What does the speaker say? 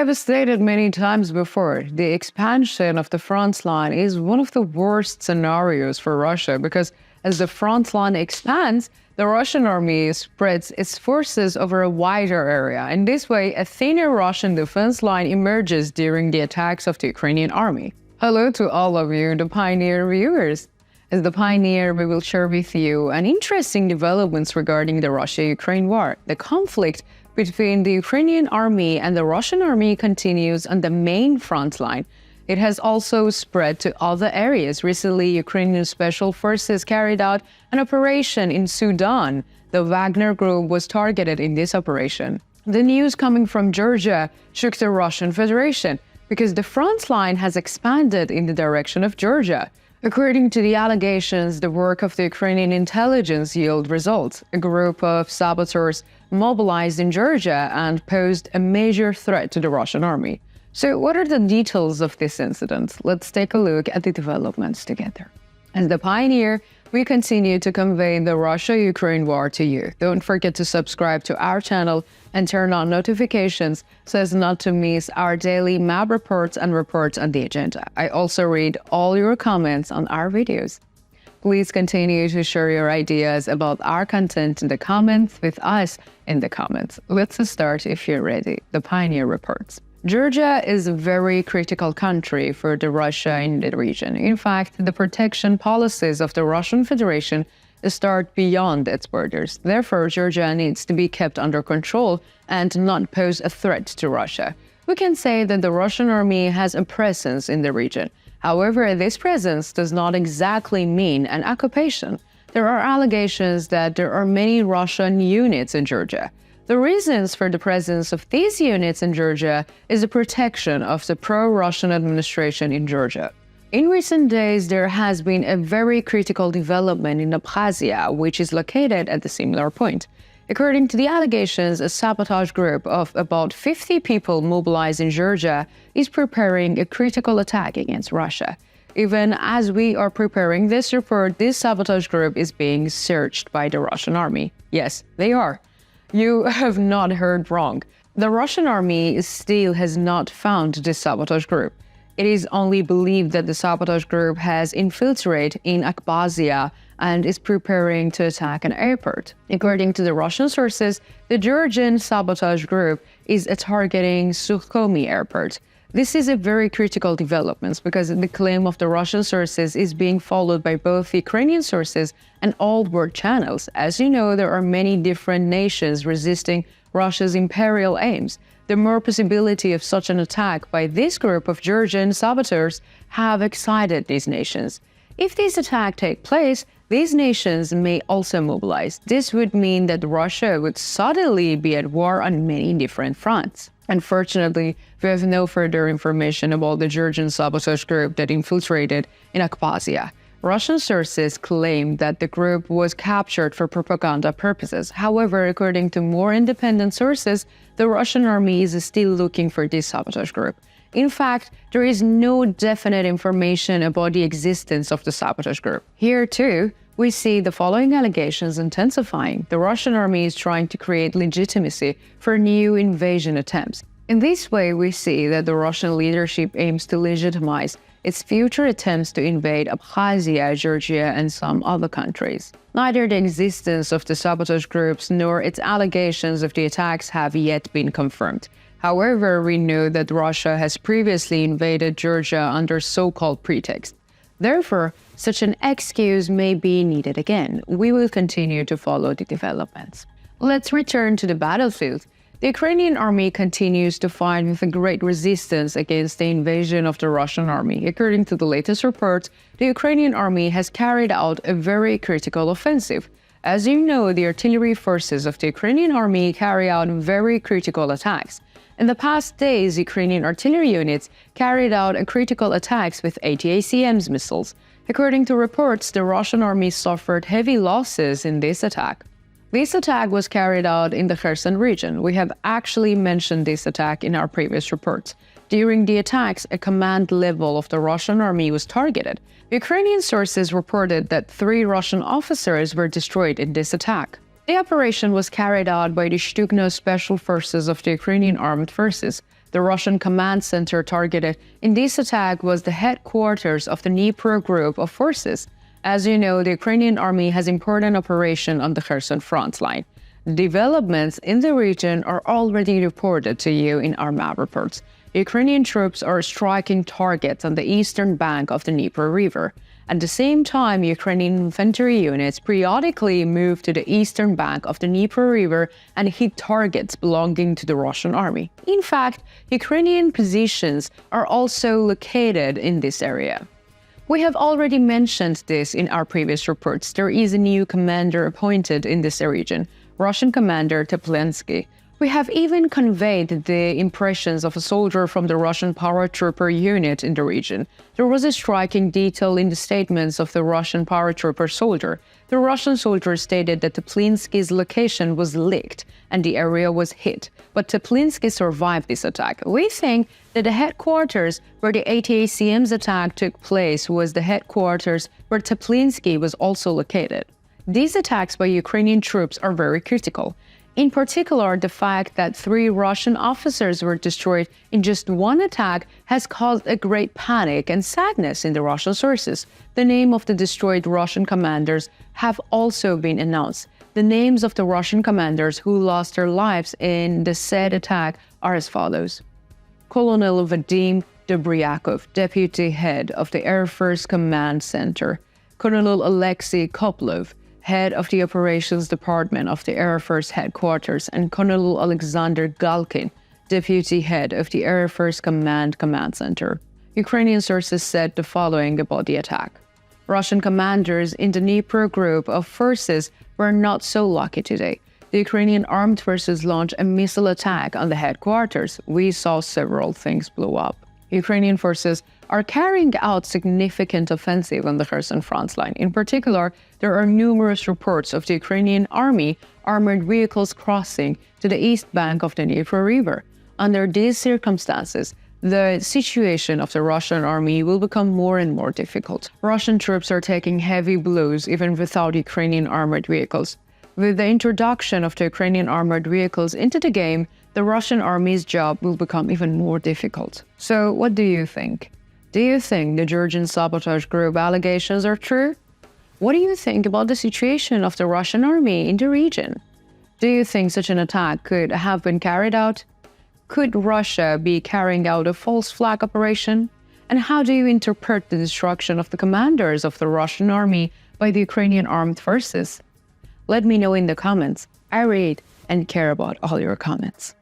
have stated many times before, the expansion of the front line is one of the worst scenarios for Russia because as the front line expands, the Russian army spreads its forces over a wider area. In this way, a thinner Russian defense line emerges during the attacks of the Ukrainian army. Hello to all of you, the Pioneer viewers. As the Pioneer, we will share with you an interesting developments regarding the Russia-Ukraine war. The conflict between the Ukrainian army and the Russian army continues on the main front line. It has also spread to other areas. Recently, Ukrainian special forces carried out an operation in Sudan. The Wagner group was targeted in this operation. The news coming from Georgia shook the Russian Federation because the front line has expanded in the direction of Georgia. According to the allegations, the work of the Ukrainian intelligence yielded results. A group of saboteurs mobilized in Georgia and posed a major threat to the Russian army. So what are the details of this incident? Let's take a look at the developments together. As the Pioneer, we continue to convey the Russia-Ukraine war to you. Don't forget to subscribe to our channel and turn on notifications so as not to miss our daily map reports and reports on the agenda. I also read all your comments on our videos. Please continue to share your ideas about our content in the comments with us in the comments. Let's start if you're ready. The Pioneer reports. Georgia is a very critical country for the Russia in the region. In fact, the protection policies of the Russian Federation start beyond its borders. Therefore, Georgia needs to be kept under control and not pose a threat to Russia. We can say that the Russian army has a presence in the region. However, this presence does not exactly mean an occupation. There are allegations that there are many Russian units in Georgia. The reasons for the presence of these units in Georgia is the protection of the pro-Russian administration in Georgia. In recent days, there has been a very critical development in Abkhazia, which is located at the similar point. According to the allegations, a sabotage group of about 50 people mobilized in Georgia is preparing a critical attack against Russia. Even as we are preparing this report, this sabotage group is being searched by the Russian army. Yes, they are. You have not heard wrong. The Russian army still has not found this sabotage group. It is only believed that the sabotage group has infiltrated in Abkhazia and is preparing to attack an airport. According to the Russian sources, the Georgian Sabotage group is targeting Sukhumi airport. This is a very critical development because the claim of the Russian sources is being followed by both Ukrainian sources and all world channels. As you know, there are many different nations resisting Russia's imperial aims. The more possibility of such an attack by this group of Georgian saboteurs have excited these nations. If this attack takes place, these nations may also mobilize. This would mean that Russia would suddenly be at war on many different fronts. Unfortunately, we have no further information about the Georgian sabotage group that infiltrated in Abkhazia. Russian sources claim that the group was captured for propaganda purposes. However, according to more independent sources, the Russian army is still looking for this sabotage group. In fact, there is no definite information about the existence of the sabotage group. Here, too, we see the following allegations intensifying. The Russian army is trying to create legitimacy for new invasion attempts. In this way, we see that the Russian leadership aims to legitimize its future attempts to invade Abkhazia, Georgia, and some other countries. Neither the existence of the sabotage groups nor its allegations of the attacks have yet been confirmed. However, we know that Russia has previously invaded Georgia under so-called pretext. Therefore, such an excuse may be needed again. We will continue to follow the developments. Let's return to the battlefield. The Ukrainian army continues to fight with a great resistance against the invasion of the Russian army. According to the latest reports, the Ukrainian army has carried out a very critical offensive. As you know, the artillery forces of the Ukrainian army carry out very critical attacks. In the past days, Ukrainian artillery units carried out critical attacks with ATACMS missiles. According to reports, the Russian army suffered heavy losses in this attack. This attack was carried out in the Kherson region. We have actually mentioned this attack in our previous reports. During the attacks, a command level of the Russian army was targeted. Ukrainian sources reported that 3 Russian officers were destroyed in this attack. The operation was carried out by the Shtukno Special Forces of the Ukrainian Armed Forces. the Russian command center targeted in this attack was the headquarters of the Dnipro group of forces. As you know, the Ukrainian army has important operation on the Kherson front line. Developments in the region are already reported to you in our map reports. Ukrainian troops are striking targets on the eastern bank of the Dnipro River. At the same time, Ukrainian infantry units periodically move to the eastern bank of the Dnipro River and hit targets belonging to the Russian army. In fact, Ukrainian positions are also located in this area. We have already mentioned this in our previous reports. There is a new commander appointed in this region, Russian commander Teplensky. We have even conveyed the impressions of a soldier from the Russian paratrooper unit in the region. There was a striking detail in the statements of the Russian paratrooper soldier. The Russian soldier stated that Teplensky's location was leaked and the area was hit, but Teplensky survived this attack. We think that the headquarters where the ATACM's attack took place was the headquarters where Teplensky was also located. These attacks by Ukrainian troops are very critical. In particular, the fact that 3 Russian officers were destroyed in just one attack has caused a great panic and sadness in the Russian sources. The name of the destroyed Russian commanders have also been announced. The names of the Russian commanders who lost their lives in the said attack are as follows: Colonel Vadim Dobryakov, Deputy Head of the Air Force Command Center; Colonel Alexei Koplov, Head of the Operations Department of the Air Force Headquarters; and Colonel Alexander Galkin, Deputy Head of the Air Force Command Center. Ukrainian sources said the following about the attack. Russian commanders in the Dnipro group of forces were not so lucky today. The Ukrainian armed forces launched a missile attack on the headquarters. We saw several things blow up. Ukrainian forces are carrying out significant offensive on the Kherson front line. In particular, there are numerous reports of the Ukrainian army armored vehicles crossing to the east bank of the Dnipro River. Under these circumstances, the situation of the Russian army will become more and more difficult. Russian troops are taking heavy blows even without Ukrainian armored vehicles. With the introduction of the Ukrainian armored vehicles into the game, the Russian army's job will become even more difficult. So what do you think? Do you think the Georgian Sabotage group allegations are true? What do you think about the situation of the Russian army in the region? Do you think such an attack could have been carried out? Could Russia be carrying out a false flag operation? And how do you interpret the destruction of the commanders of the Russian army by the Ukrainian armed forces? Let me know in the comments. I read and care about all your comments.